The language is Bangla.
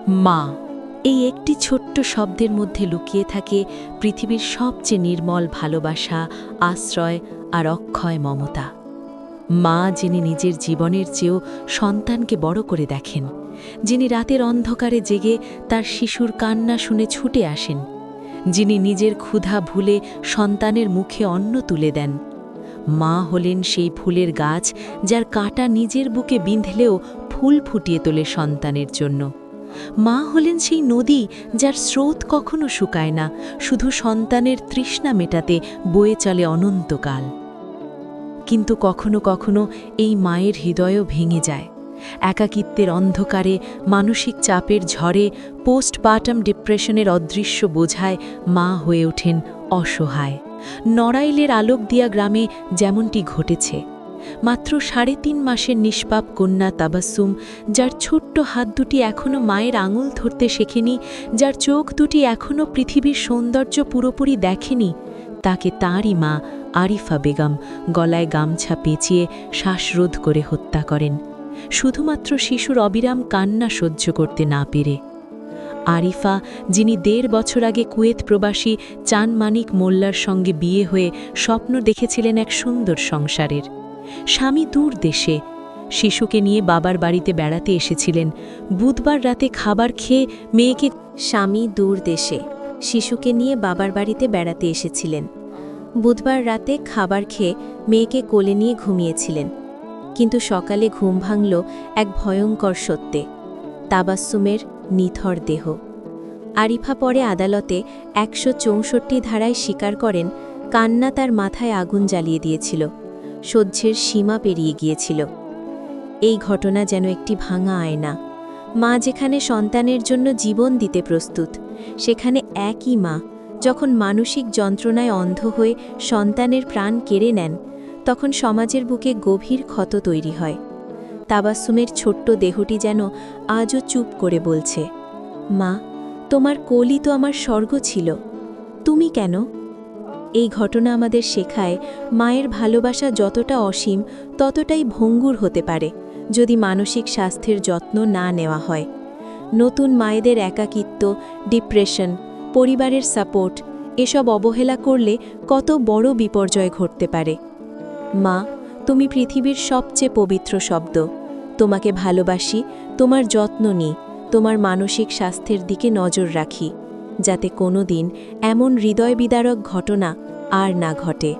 মা, এই একটি ছোট্ট শব্দের মধ্যে লুকিয়ে থাকে পৃথিবীর সবচেয়ে নির্মল ভালোবাসা, আশ্রয় আর অক্ষয় মমতা। মা, যিনি নিজের জীবনের চেয়েও সন্তানকে বড় করে দেখেন, যিনি রাতের অন্ধকারে জেগে তার শিশুর কান্না শুনে ছুটে আসেন, যিনি নিজের ক্ষুধা ভুলে সন্তানের মুখে অন্ন তুলে দেন। মা হলেন সেই ফুলের গাছ যার কাঁটা নিজের বুকে বিঁধলেও ফুল ফুটিয়ে তোলে সন্তানের জন্য। মা হলেন সেই নদী যার স্রোত কখনো শুকায় না, শুধু সন্তানের তৃষ্ণা মেটাতে বয়ে চলে অনন্তকাল। কিন্তু কখনো কখনো এই মায়ের হৃদয়ও ভেঙে যায়। একাকিত্বের অন্ধকারে, মানসিক চাপের ঝড়ে, পোস্টপার্টাম ডিপ্রেশনের অদৃশ্য বোঝায় মা হয়ে ওঠেন অসহায়। নড়াইলের আলোকদিয়া গ্রামে যেমনটি ঘটেছে, মাত্র ৩.৫ মাসের নিষ্পাপ কন্যা তাবাসসুম, যার ছোট্ট হাত দুটি এখনও মায়ের আঙুল ধরতে শেখেনি, যার চোখ দুটি এখনও পৃথিবীর সৌন্দর্য পুরোপুরি দেখেনি, তাকে তাঁরই মা আরিফা বেগম গলায় গামছা পেঁচিয়ে শ্বাসরোধ করে হত্যা করেন, শুধুমাত্র শিশুর অবিরাম কান্না সহ্য করতে না পেরে। আরিফা, যিনি ১.৫ বছর আগে কুয়েত প্রবাসী চান মানিক মোল্লার সঙ্গে বিয়ে হয়ে স্বপ্ন দেখেছিলেন এক সুন্দর সংসারের। স্বামী দূর দেশে, শিশুকে নিয়ে বাবার বাড়িতে বেড়াতে এসেছিলেন। বুধবার রাতে খাবার খেয়ে মেয়েকে স্বামী দূর দেশে, শিশুকে নিয়ে বাবার বাড়িতে বেড়াতে এসেছিলেন। বুধবার রাতে খাবার খেয়ে মেয়েকে কোলে নিয়ে ঘুমিয়েছিলেন, কিন্তু সকালে ঘুম ভাঙল এক ভয়ঙ্কর সত্যে, তাবাসসুমের নিথর দেহ। আরিফা পরে আদালতে ১৬৪ ধারায় স্বীকার করেন কান্না তার মাথায় আগুন জ্বালিয়ে দিয়েছিল, সহ্যের সীমা পেরিয়ে গিয়েছিল। এই ঘটনা যেন একটি ভাঙা আয়না। মা যেখানে সন্তানের জন্য জীবন দিতে প্রস্তুত, সেখানে একই মা যখন মানসিক যন্ত্রণায় অন্ধ হয়ে সন্তানের প্রাণ কেড়ে নেন, তখন সমাজের বুকে গভীর ক্ষত তৈরি হয়। তাবাসসুমের ছোট্ট দেহটি যেন আজও চুপ করে বলছে, মা, তোমার কোলই তো আমার স্বর্গ ছিল, তুমি কেন? এই ঘটনা আমাদের শেখায় মায়ের ভালোবাসা যতটা অসীম ততটাই ভঙ্গুর হতে পারে যদি মানসিক স্বাস্থ্যের যত্ন না নেওয়া হয়। নতুন মায়েদের একাকিত্ব, ডিপ্রেশন, পরিবারের সাপোর্ট এসব অবহেলা করলে কত বড় বিপর্যয় ঘটতে পারে। মা, তুমি পৃথিবীর সবচেয়ে পবিত্র শব্দ। তোমাকে ভালোবাসি, তোমার যত্ন নিই, তোমার মানসিক স্বাস্থ্যের দিকে নজর রাখি, যাতে কোনো দিন এমন হৃদয় বিদারক ঘটনা আর না ঘটে।